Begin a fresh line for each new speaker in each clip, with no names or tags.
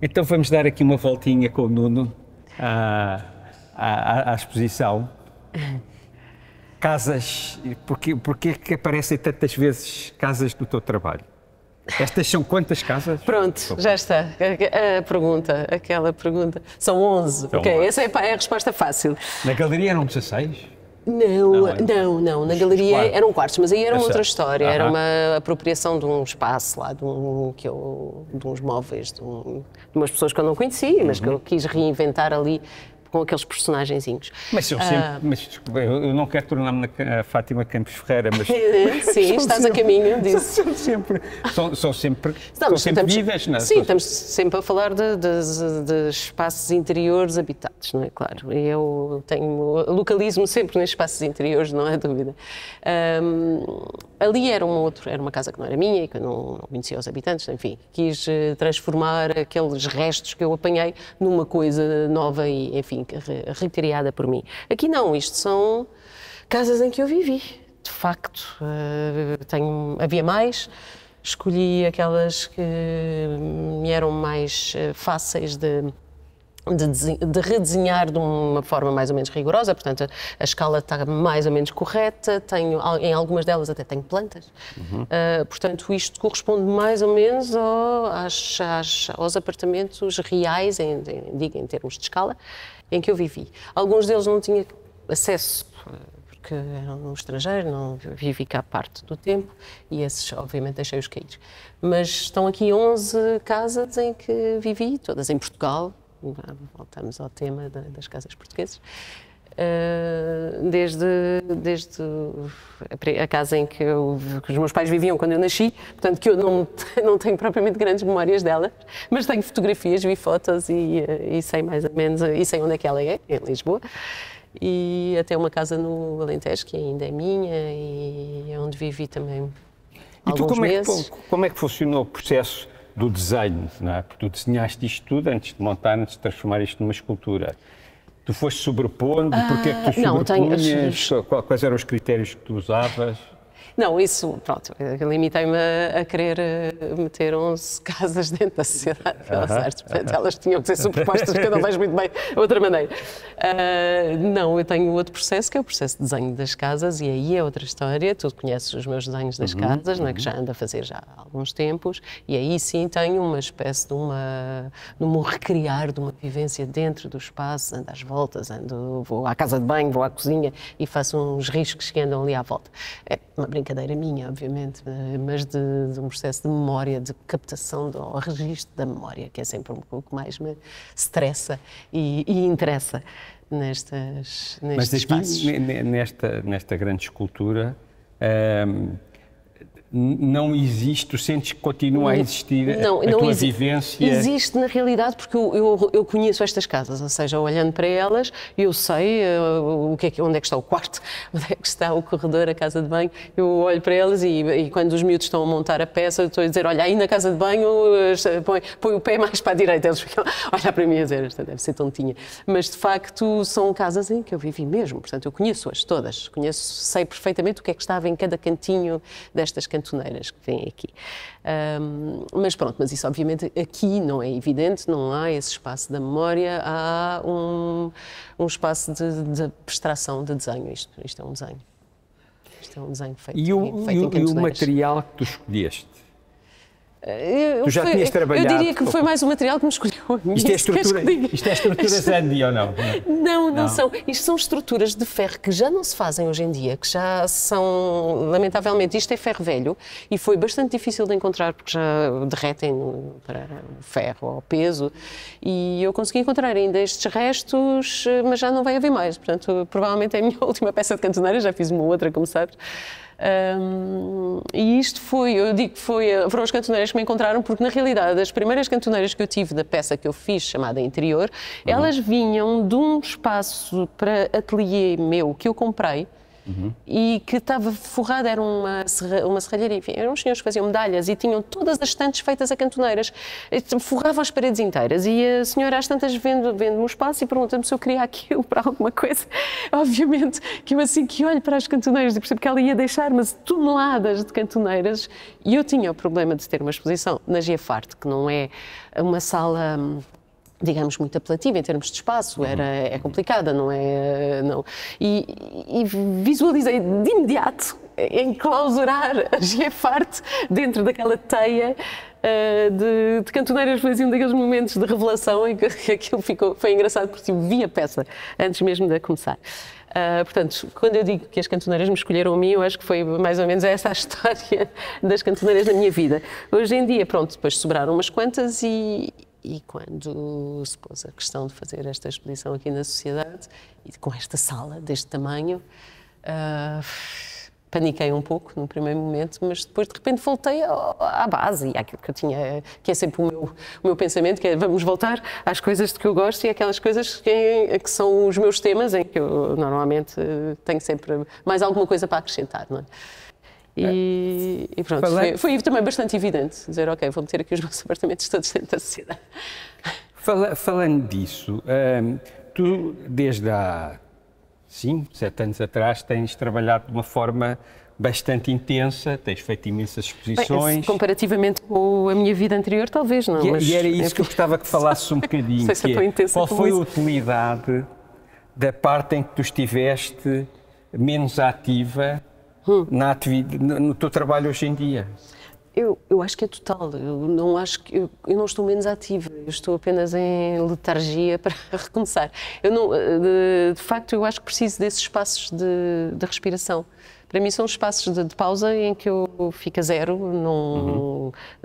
Então vamos dar aqui uma voltinha com o Nuno à exposição. Casas, porque é que aparecem tantas vezes casas do teu trabalho? Estas são quantas casas?
Pronto, já está. Aquela pergunta. São 11.
São
Ok,
11.
essa é a resposta fácil.
Na galeria eram 16?
Não. Na galeria
quartos.
eram quartos, mas aí era uma outra
Exato.
história. Era uma apropriação de um espaço lá, de uns móveis, de umas pessoas que eu não conhecia, mas que eu quis reinventar ali com aqueles personagenzinhos.
Mas são sempre, desculpa, eu não quero tornar-me na Fátima Campos Ferreira, mas...
Sim, estás a caminho disso.
São sempre vidas, não é?
Sim, estamos sempre a falar de espaços interiores habitados, não é? Claro, eu localizo-me sempre nos espaços interiores, não há dúvida. Ali era uma casa que não era minha e que eu não conhecia os habitantes, enfim, quis transformar aqueles restos que eu apanhei numa coisa nova e, enfim, recriada por mim. Aqui não, isto são casas em que eu vivi, de facto. Havia mais, escolhi aquelas que me eram mais fáceis de redesenhar de uma forma mais ou menos rigorosa, portanto a escala está mais ou menos correta, em algumas delas até tenho plantas, portanto isto corresponde mais ou menos aos apartamentos reais, em termos de escala, em que eu vivi. Alguns deles não tinha acesso, porque eram no estrangeiro, não vivi cá parte do tempo, e esses obviamente deixei-os cair. Mas estão aqui 11 casas em que vivi, todas em Portugal. Voltamos ao tema das casas portuguesas. Desde a casa em que os meus pais viviam quando eu nasci, portanto que eu não tenho propriamente grandes memórias dela, mas tenho fotografias, vi fotos e sei mais ou menos, e sei onde é que ela é, em Lisboa. E até uma casa no Alentejo, que ainda é minha e é onde vivi também alguns meses.
Como é que funcionou o processo do desenho, não é? Porque tu desenhaste isto tudo antes de montar, antes de transformar isto numa escultura. Tu foste sobrepondo, porque é que tu sobrepunhas, quais eram os critérios que tu usavas?
Não, isso, pronto, eu limitei-me a querer meter 11 casas dentro da Sociedade Belas Artes, portanto elas tinham que ser superpostas, que eu não vejo muito bem de outra maneira. Não, eu tenho outro processo, que é o processo de desenho das casas, e aí é outra história. Tu conheces os meus desenhos das casas, não é, que já ando a fazer já há alguns tempos, e aí sim tenho uma espécie de um recriar de uma vivência dentro do espaço, ando às voltas, vou à casa de banho, vou à cozinha e faço uns riscos que andam ali à volta. É uma brincadeira minha, obviamente, mas de um processo de memória, de captação ao registro da memória, que é sempre o que mais me estressa e interessa nestes espaços.
Nesta grande escultura, não existe, tu sentes que continua a existir a tua vivência?
Existe na realidade, porque eu conheço estas casas, ou seja, olhando para elas, eu sei onde é que está o quarto, onde é que está o corredor, a casa de banho, eu olho para elas e quando os miúdos estão a montar a peça, eu estou a dizer, olha, aí na casa de banho põe o pé mais para a direita, eles ficam a olhar para mim e dizer, esta deve ser tontinha, mas de facto são casas em que eu vivi mesmo, portanto eu conheço-as todas, sei perfeitamente o que é que estava em cada cantinho destas cantoneiras que vêm aqui. Mas pronto, mas isso obviamente aqui não é evidente, não há esse espaço da memória, há um espaço de abstração, de desenho. Isto é um desenho. Isto é um desenho feito em cantoneiras.
E o material que tu escolheste? Tu já tinhas trabalhado?
Eu diria que foi mais o material que me escolheu a mim.
Isto é estrutura Zandi ou não?
Não são. Isto são estruturas de ferro que já não se fazem hoje em dia, que já são, lamentavelmente, isto é ferro velho e foi bastante difícil de encontrar porque já derretem para o ferro ao peso e eu consegui encontrar ainda estes restos, mas já não vai haver mais. Portanto, provavelmente é a minha última peça de cantoneira, já fiz uma outra, como sabes. E isto eu digo que foram as cantoneiras que me encontraram, porque na realidade as primeiras cantoneiras que eu tive da peça que eu fiz, chamada Interior, elas vinham de um espaço para ateliê meu que eu comprei e que estava forrada, era uma serralharia, enfim, eram uns senhores que faziam medalhas e tinham todas as estantes feitas a cantoneiras, forravam as paredes inteiras e a senhora às tantas vende-me o espaço e pergunta-me se eu queria aquilo para alguma coisa. Obviamente que eu assim que olho para as cantoneiras e percebo que ela ia deixar umas toneladas de cantoneiras e eu tinha o problema de ter uma exposição na Giafarte, que não é uma sala, digamos, muito apelativa em termos de espaço, é complicada, não é? Não. E visualizei de imediato enclausurar a Giafarte dentro daquela teia de cantoneiras. Foi assim um daqueles momentos de revelação em que aquilo foi engraçado porque vi a peça antes mesmo de começar. Portanto, quando eu digo que as cantoneiras me escolheram a mim, eu acho que foi mais ou menos essa a história das cantoneiras na minha vida. Hoje em dia, pronto, depois sobraram umas quantas e quando se pôs a questão de fazer esta exposição aqui na Sociedade, e com esta sala deste tamanho, paniquei um pouco no primeiro momento, mas depois de repente voltei à base e àquilo que eu tinha, que é sempre o meu pensamento, que é vamos voltar às coisas de que eu gosto e aquelas coisas que são os meus temas, em que eu normalmente tenho sempre mais alguma coisa para acrescentar, não é? E pronto, foi também bastante evidente dizer, ok, vou meter aqui os meus apartamentos todos dentro da Sociedade.
Falando disso, tu desde há 5, 7 anos atrás tens trabalhado de uma forma bastante intensa, tens feito imensas exposições. Bem,
comparativamente com a minha vida anterior, talvez não.
E era isso que eu gostava que falasses um bocadinho. Qual foi a utilidade da parte em que tu estiveste menos ativa no teu trabalho hoje em dia?
Eu acho que é total. Eu não estou menos ativa. Eu estou apenas em letargia para recomeçar. De facto, eu acho que preciso desses espaços de respiração. Para mim são espaços de pausa em que eu fico a zero,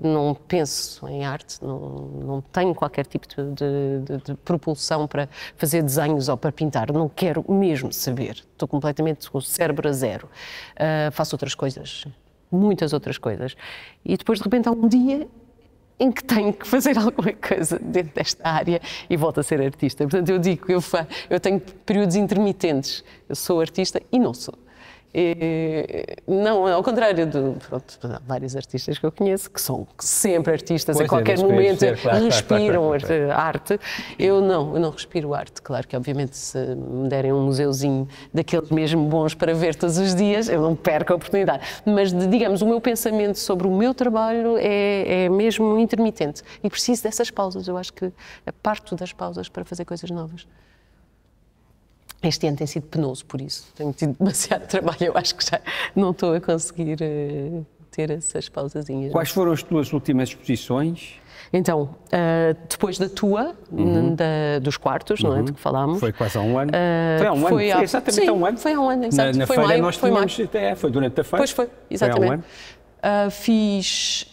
não penso em arte, não tenho qualquer tipo de propulsão para fazer desenhos ou para pintar, não quero mesmo saber, estou completamente com o cérebro a zero. Faço outras coisas, muitas outras coisas, e depois de repente há um dia em que tenho que fazer alguma coisa dentro desta área e volto a ser artista. Portanto, eu digo que eu tenho períodos intermitentes, eu sou artista e não sou. Não, ao contrário de vários artistas que eu conheço, que são sempre artistas, a qualquer momento respiram arte. Eu não respiro arte. Claro que, obviamente, se me derem um museuzinho daqueles mesmo bons para ver todos os dias, eu não perco a oportunidade. Mas, digamos, o meu pensamento sobre o meu trabalho é mesmo intermitente e preciso dessas pausas. Eu acho que parto das pausas para fazer coisas novas. Este ano tem sido penoso, por isso. Tenho tido demasiado trabalho, eu acho que já não estou a conseguir ter essas pausazinhas.
Quais foram as tuas últimas exposições?
Então, depois da tua, dos quartos, não é, de que falámos.
Foi quase há um ano. Foi há um ano? Foi exatamente há um ano?
Foi há um ano, exato.
Na feira nós tínhamos, foi durante a feira.
Pois foi, exatamente. Foi há um ano. Fiz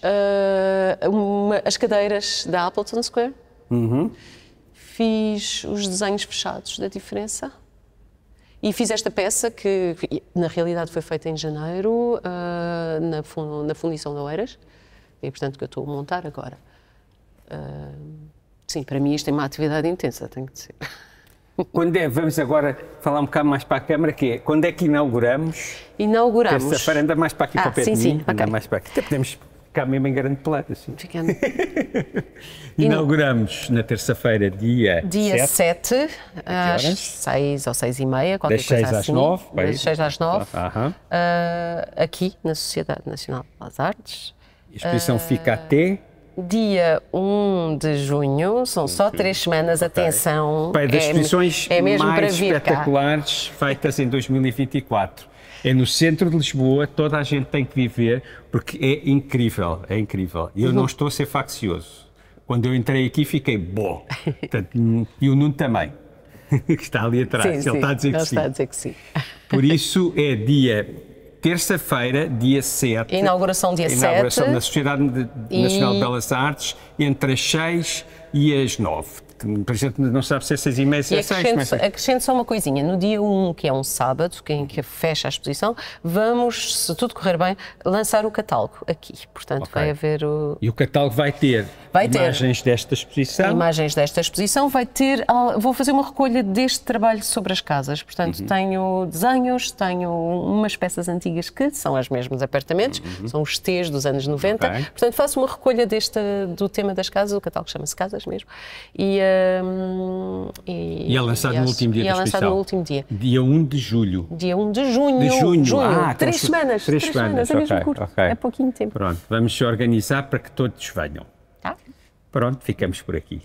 as cadeiras da Appleton Square. Fiz os desenhos fechados da diferença. E fiz esta peça que, na realidade, foi feita em janeiro, na Fundição de Oeiras, e, portanto, que eu estou a montar agora. Sim, para mim isto é uma atividade intensa, tem que ser.
Vamos agora falar um bocado mais para a câmara, que é, quando é que inauguramos?
Inauguramos.
Terça-feira, anda mais para aqui para o pé de mim, anda
okay.
mais para aqui. Até podemos ficar mesmo em grande plano, assim.
Ficando.
Inauguramos na terça-feira, dia 7,
às 6 ou 6h30, qualquer
das
coisa
6
assim.
às 9.
Das 6 às 9, aqui na Sociedade Nacional das Artes.
A exposição fica até...
Dia 1 de junho, são só 3 semanas, atenção.
Das exposições mais espetaculares feitas em 2024. É no centro de Lisboa, toda a gente tem que viver, porque é incrível, é incrível. E eu não estou a ser faccioso. Quando eu entrei aqui fiquei bom. Portanto, e o Nuno também, que está ali atrás, ele está a dizer que sim. Por isso é terça-feira, dia 7.
Inauguração dia 7.
Inauguração na Sociedade Nacional de Belas Artes, entre as 6 e as 9. a gente não sabe se é 6h30, se é 6.
Acrescento só uma coisinha. No dia 1, que é um sábado, em que fecha a exposição, vamos, se tudo correr bem, lançar o catálogo aqui. Portanto, vai haver o...
E o catálogo vai ter imagens desta exposição?
Imagens desta exposição. Vai ter... Vou fazer uma recolha deste trabalho sobre as casas. Portanto, tenho desenhos, tenho umas peças antigas que são as mesmas apartamentos, são os T's dos anos 90. Portanto, faço uma recolha do tema das casas, o catálogo chama-se Casas mesmo. E
é lançado no último dia da exposição?
É lançado no último dia.
Dia 1 de julho.
Dia 1 de junho.
De junho.
Três semanas.
3 semanas,
é mesmo curto. É pouquinho tempo.
Pronto, vamos se organizar para que todos venham.
Tá.
Pronto, ficamos por aqui.